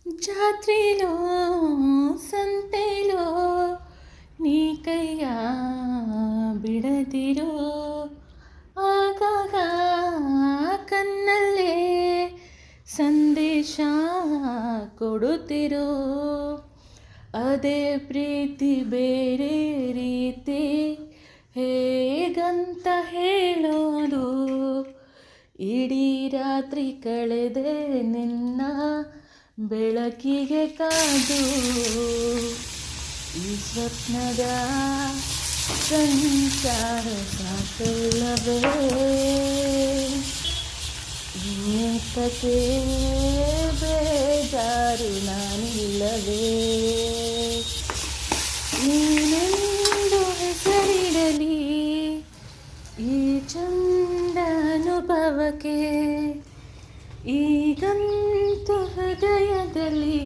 ಜಾತ್ರೆಲೋ ಸಂತೆಲೋ ನೀ ಕೈಯ ಬಿಡದಿರೋ ಆಗಾಗ ಕಣ್ಣಲ್ಲೇ ಸಂದೇಶ ಕೊಡುತ್ತಿರೋ ಅದೇ ಪ್ರೀತಿ ಬೇರೆ ರೀತಿ ಹೇಗಂತ ಹೇಳೋದು ಇಡೀ ರಾತ್ರಿ ಕಳೆದೆ ನಿನ್ನ ಬೆಳಕಿಗೆ ಕಾದು ಈ ಸ್ವಪ್ನದ ಸಂಚಾರ ಸಾಕಲ್ಲವೇ ಏಕತೆ ಬೇಜಾರು ನಾನಿಲ್ಲವೇ ನೀನೆಂದು ಹೆಸರಿಡಲಿ ಈ ಚಂದ ಅನುಭವಕ್ಕೆ ಈಗಂತೂ ಹೃದಯದಲ್ಲಿ